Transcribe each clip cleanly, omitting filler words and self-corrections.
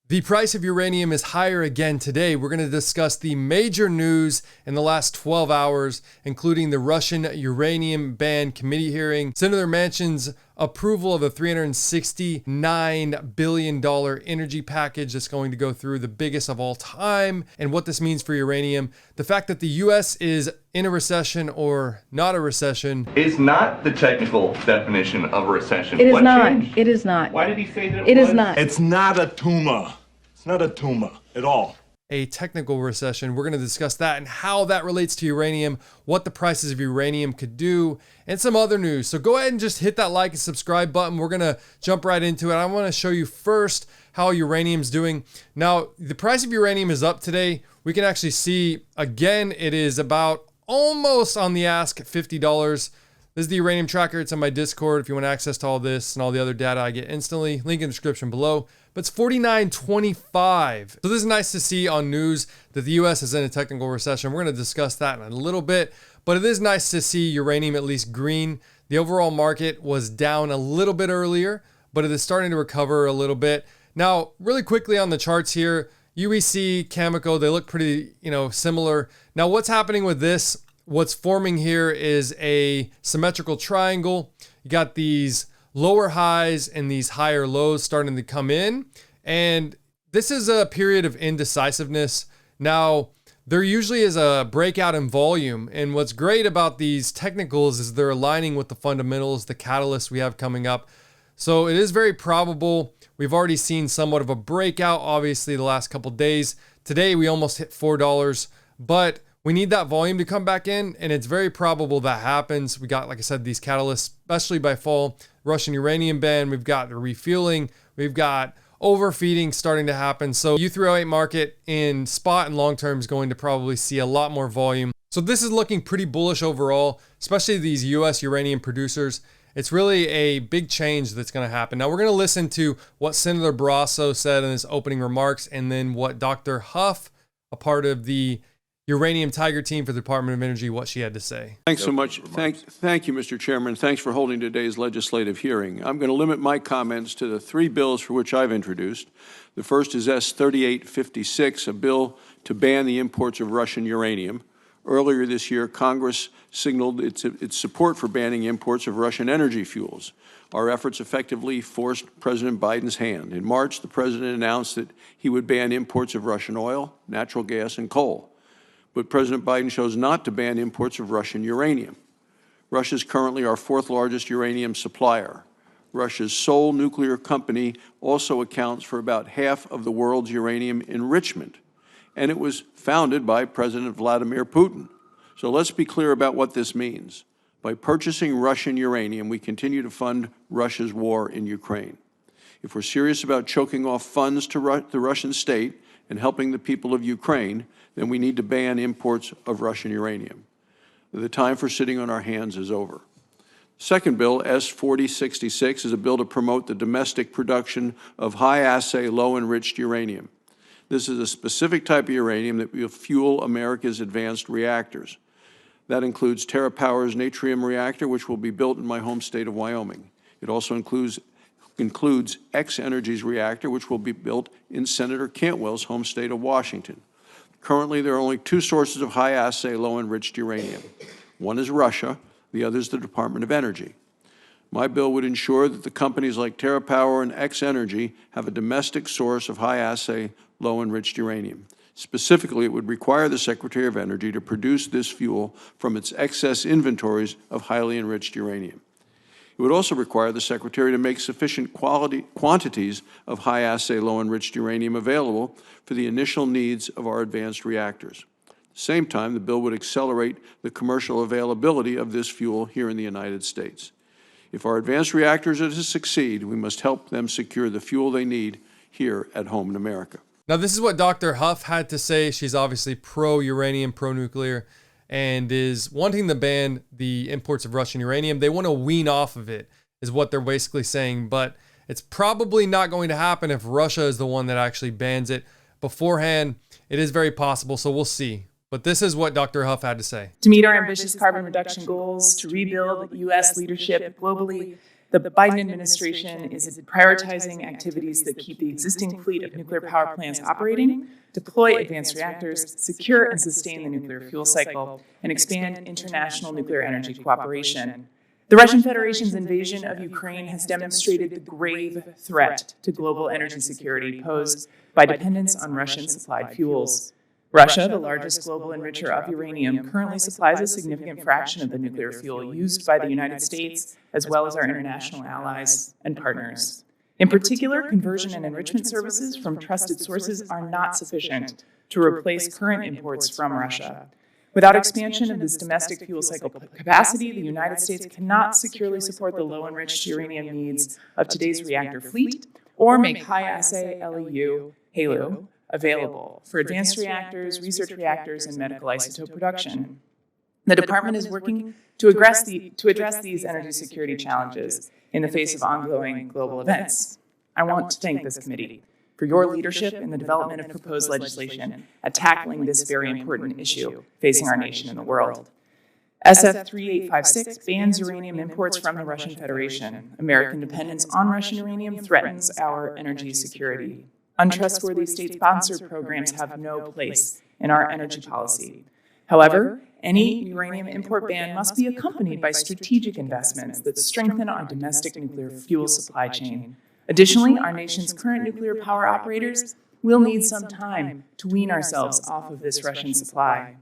The price of uranium is higher again today. We're going to discuss the major news in the last 12 hours, including the Russian Uranium Ban Committee hearing, Senator Manchin's approval of a $369 billion energy package that's going to go through, the biggest of all time, and what this means for uranium. The fact that the U.S. is in a recession or not a recession is not the technical definition of a recession. It is What not. changed? It is not. Why did he say that It was? is not. It's not a tumor. It's not a tumor at all. a technical recession. We're going to discuss that and how that relates to uranium, what the prices of uranium could do, and some other news. So go ahead and just hit that like and subscribe button. We're going to jump right into it. I want to show you first how uranium's doing. Now, the price of uranium is up today. We can actually see, again, it is about almost on the ask at $50. This is the uranium tracker. It's on my Discord if you want access to all this and all the other data I get instantly. Link in the description below. But it's $49.25. So this is nice to see on news that the US is in a technical recession. We're going to discuss that in a little bit. But it is nice to see uranium at least green. The overall market was down a little bit earlier, but it is starting to recover a little bit. Now, really quickly on the charts here, UEC, Cameco, they look pretty, similar. Now, what's happening with this? What's forming here is a symmetrical triangle. You got these lower highs and these higher lows starting to come in. And this is a period of indecisiveness. Now, there usually is a breakout in volume. And what's great about these technicals is they're aligning with the fundamentals, the catalysts we have coming up. So it is very probable. We've already seen somewhat of a breakout, obviously, the last couple of days. Today, we almost hit $4, but we need that volume to come back in, and it's very probable that happens. We got, like I said, these catalysts, especially by fall, Russian uranium ban. We've got the refueling. We've got overfeeding starting to happen. So U308 market in spot and long term is going to probably see a lot more volume. So this is looking pretty bullish overall, especially these U.S. uranium producers. It's really a big change that's going to happen. Now we're going to listen to what Senator Barrasso said in his opening remarks, and then what Dr. Huff, a part of the Uranium Tiger team for the Department of Energy, what she had to say. Thanks so much. Thank you, Mr. Chairman. Thanks for holding today's legislative hearing. I'm going to limit my comments to the three bills for which I've introduced. The first is S-3856, a bill to ban the imports of Russian uranium. Earlier this year, Congress signaled its support for banning imports of Russian energy fuels. Our efforts effectively forced President Biden's hand. In March, the president announced that he would ban imports of Russian oil, natural gas, and coal. But President Biden chose not to ban imports of Russian uranium. Russia is currently our fourth largest uranium supplier. Russia's sole nuclear company also accounts for about half of the world's uranium enrichment, and it was founded by President Vladimir Putin. So let's be clear about what this means. By purchasing Russian uranium, we continue to fund Russia's war in Ukraine. If we're serious about choking off funds to the Russian state and helping the people of Ukraine, then we need to ban imports of Russian uranium. The time for sitting on our hands is over. Second bill, S-4066, is a bill to promote the domestic production of high-assay, low-enriched uranium. This is a specific type of uranium that will fuel America's advanced reactors. That includes TerraPower's Natrium reactor, which will be built in my home state of Wyoming. It also includes X-Energy's reactor, which will be built in Senator Cantwell's home state of Washington. Currently, there are only two sources of high-assay, low-enriched uranium. One is Russia, the other is the Department of Energy. My bill would ensure that the companies like TerraPower and X-Energy have a domestic source of high-assay, low-enriched uranium. Specifically, it would require the Secretary of Energy to produce this fuel from its excess inventories of highly enriched uranium. It would also require the Secretary to make sufficient quantities of high-assay, low-enriched uranium available for the initial needs of our advanced reactors. At the same time, the bill would accelerate the commercial availability of this fuel here in the United States. If our advanced reactors are to succeed, we must help them secure the fuel they need here at home in America. Now, this is what Dr. Huff had to say. She's obviously pro-uranium, pro-nuclear, and is wanting to ban the imports of Russian uranium. They want to wean off of it, is what they're basically saying. But it's probably not going to happen if Russia is the one that actually bans it beforehand. It is very possible, so we'll see. But this is what Dr. Huff had to say. To meet our ambitious carbon reduction goals, to rebuild U.S. leadership globally, The Biden administration is prioritizing activities that keep the existing fleet of nuclear power plants operating, deploy advanced reactors, secure and sustain the nuclear fuel cycle, and expand international nuclear energy cooperation. The Russian Federation's invasion of Ukraine has demonstrated the grave threat to global energy security posed by dependence on Russian-supplied fuels. Russia, the largest global enricher of uranium, currently supplies a significant fraction of the nuclear fuel used by the United States, as well as our international allies and partners. In particular, conversion and enrichment services from trusted sources are not sufficient to replace current imports from Russia. Without expansion of this domestic fuel cycle capacity, the United States cannot securely support the low-enriched uranium needs of today's reactor fleet or make high-assay LEU, HALEU, available for advanced reactors, research reactors, and medical isotope production. The department is working to address these energy security challenges in the face of ongoing global events. I want to thank this committee for your leadership in the development of proposed legislation at tackling this very important issue facing our nation and the world. SF 3856 bans uranium imports from the Russian Federation. American dependence on Russian uranium threatens our energy security. Untrustworthy state-sponsored programs have no place in our energy policy. However, any uranium import ban must be accompanied by strategic investments that strengthen our domestic nuclear fuel supply chain. Additionally, our nation's current nuclear power operators will need some time to wean ourselves off of this Russian supply.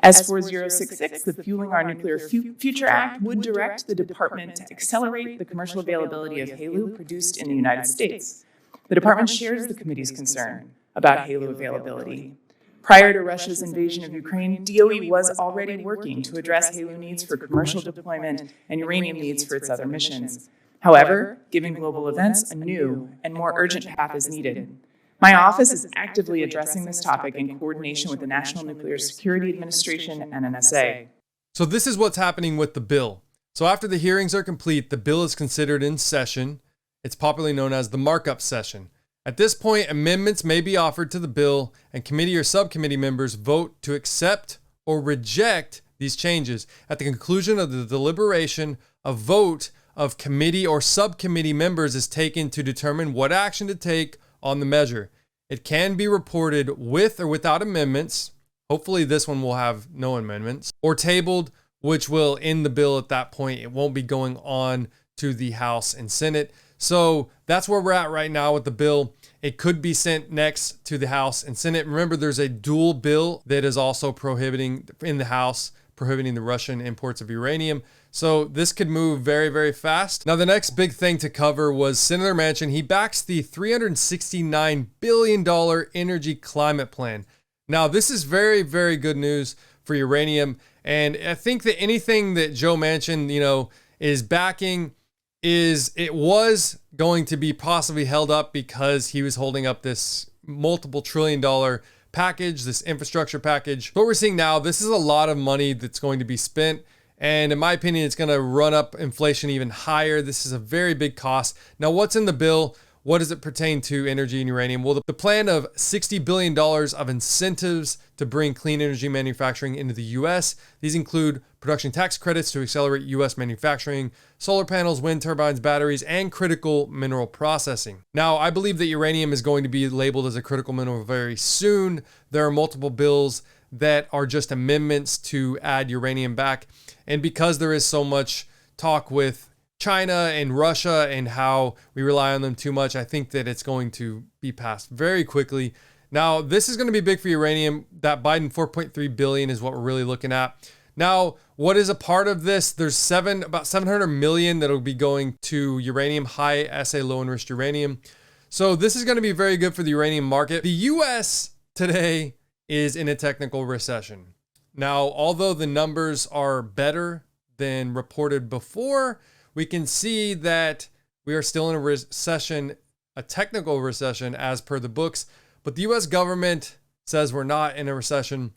S4066, the Fueling Our Nuclear Future Act, would direct the department to accelerate the commercial availability of HALEU produced in the United States. The department shares the committee's concern about HALEU availability. Prior to Russia's invasion of Ukraine, DOE was already working to address HALEU needs for commercial deployment and uranium needs for its other missions. However, given global events, a new and more urgent path is needed. My office is actively addressing this topic in coordination with the National Nuclear Security Administration and NNSA. So this is what's happening with the bill. So after the hearings are complete, the bill is considered in session. It's popularly known as the markup session. At this point, amendments may be offered to the bill, and committee or subcommittee members vote to accept or reject these changes. At the conclusion of the deliberation, a vote of committee or subcommittee members is taken to determine what action to take on the measure. It can be reported with or without amendments. Hopefully this one will have no amendments, or tabled, which will end the bill at that point. It won't be going on to the House and Senate. So that's where we're at right now with the bill. It could be sent next to the House and Senate. Remember, there's a dual bill that is also prohibiting in the House, prohibiting the Russian imports of uranium. So this could move very, very fast. Now, the next big thing to cover was Senator Manchin. He backs the $369 billion energy climate plan. Now, this is very, very good news for uranium. And I think that anything that Joe Manchin, is backing it was going to be possibly held up because he was holding up this multiple $trillion package, this infrastructure package. What we're seeing now, this is a lot of money that's going to be spent. And in my opinion, it's going to run up inflation even higher. This is a very big cost. Now, what's in the bill? What does it pertain to energy and uranium? Well, the plan of $60 billion of incentives to bring clean energy manufacturing into the U.S. These include production tax credits to accelerate U.S. manufacturing, solar panels, wind turbines, batteries, and critical mineral processing. Now, I believe that uranium is going to be labeled as a critical mineral very soon. There are multiple bills that are just amendments to add uranium back. And because there is so much talk with China and Russia and how we rely on them too much, I think that it's going to be passed very quickly. Now, this is going to be big for uranium. That Biden $4.3 billion is what we're really looking at. Now, what is a part of this? There's about 700 million that'll be going to uranium, high assay, low enriched uranium. So this is going to be very good for the uranium market. The U.S. today is in a technical recession. Now, although the numbers are better than reported before, we can see that we are still in a recession, a technical recession as per the books, but the US government says we're not in a recession,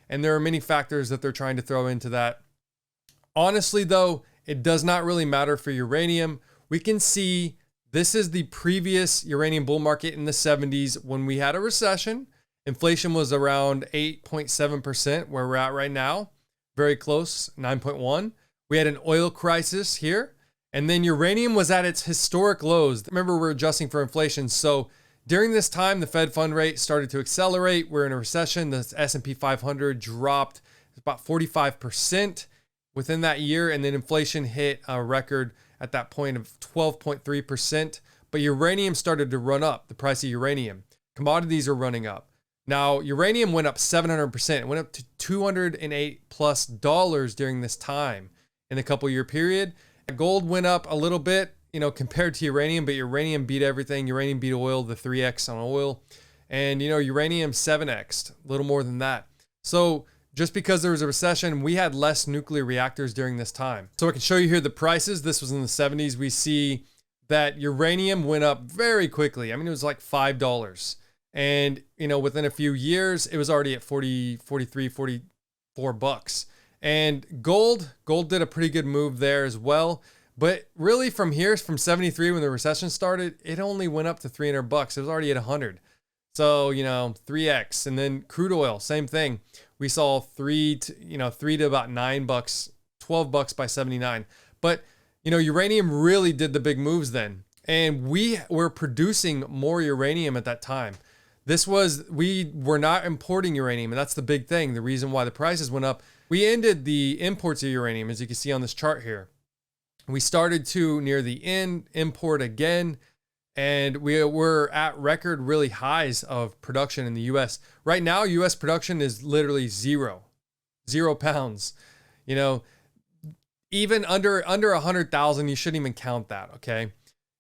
and there are many factors that they're trying to throw into that. Honestly, though, it does not really matter for uranium. We can see this is the previous uranium bull market in the 70s when we had a recession. Inflation was around 8.7%, where we're at right now, very close, 9.1. We had an oil crisis here. And then uranium was at its historic lows. Remember, we're adjusting for inflation. So during this time, the Fed fund rate started to accelerate. We're in a recession. The S&P 500 dropped about 45% within that year. And then inflation hit a record at that point of 12.3%. But uranium started to run up, the price of uranium. Commodities are running up. Now, uranium went up 700%. It went up to $208+ during this time in a couple year period. Gold went up a little bit, compared to uranium, but uranium beat everything. Uranium beat oil, the 3x on oil. And, uranium 7x'd, a little more than that. So just because there was a recession, we had less nuclear reactors during this time. So I can show you here the prices. This was in the 70s. We see that uranium went up very quickly. I mean, it was like $5. And, within a few years, it was already at 40, 43, 44 bucks. And gold did a pretty good move there as well. But really from here, from 73 when the recession started, it only went up to 300 bucks. It was already at 100. So, 3x. And then crude oil, same thing. We saw 3 to about 9 bucks, 12 bucks by 79. But, uranium really did the big moves then. And we were producing more uranium at that time. We were not importing uranium, and that's the big thing. The reason why the prices went up. We ended the imports of uranium, as you can see on this chart here. We started to, near the end, import again, and we were at record really highs of production in the U.S. Right now, U.S. production is literally 0 pounds. Even under 100,000, you shouldn't even count that, okay?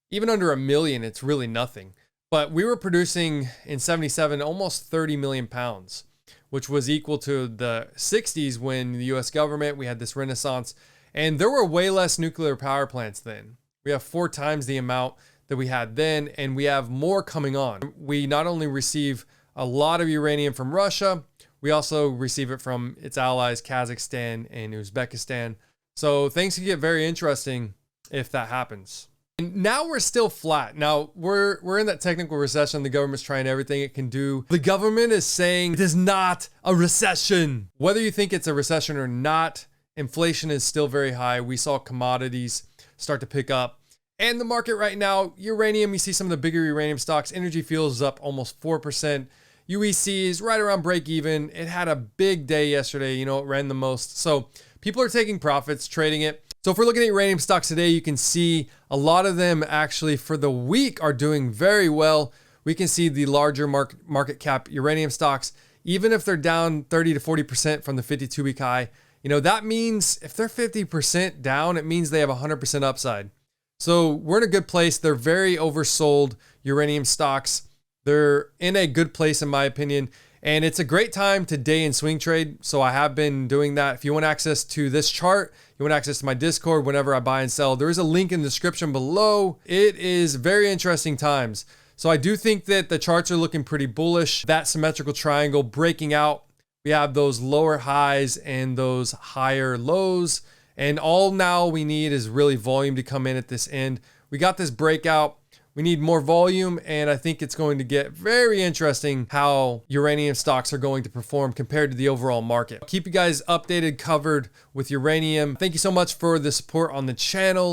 Even under 1 million, it's really nothing. But we were producing in 77 almost 30 million pounds, which was equal to the 60s when the US government, we had this renaissance, and there were way less nuclear power plants then. We have 4 times the amount that we had then, and we have more coming on. We not only receive a lot of uranium from Russia, we also receive it from its allies, Kazakhstan and Uzbekistan. So things can get very interesting if that happens. And now we're still flat. Now we're in that technical recession. The government's trying everything it can do. The government is saying it is not a recession. Whether you think it's a recession or not, inflation is still very high. We saw commodities start to pick up. And the market right now, uranium, you see some of the bigger uranium stocks. Energy Fuels is up almost 4%. UEC is right around break even. It had a big day yesterday. It ran the most. So people are taking profits, trading it. So if we're looking at uranium stocks today, you can see a lot of them actually for the week are doing very well. We can see the larger market cap uranium stocks, even if they're down 30 to 40% from the 52-week high, that means if they're 50% down, it means they have 100% upside. So we're in a good place. They're very oversold uranium stocks. They're in a good place, in my opinion. And it's a great time to day and swing trade. So I have been doing that. If you want access to this chart, you want access to my Discord whenever I buy and sell, there is a link in the description below. It is very interesting times. So I do think that the charts are looking pretty bullish. That symmetrical triangle breaking out. We have those lower highs and those higher lows. And all now we need is really volume to come in at this end. We got this breakout. We need more volume, and I think it's going to get very interesting how uranium stocks are going to perform compared to the overall market. I'll keep you guys updated, covered with uranium. Thank you so much for the support on the channel.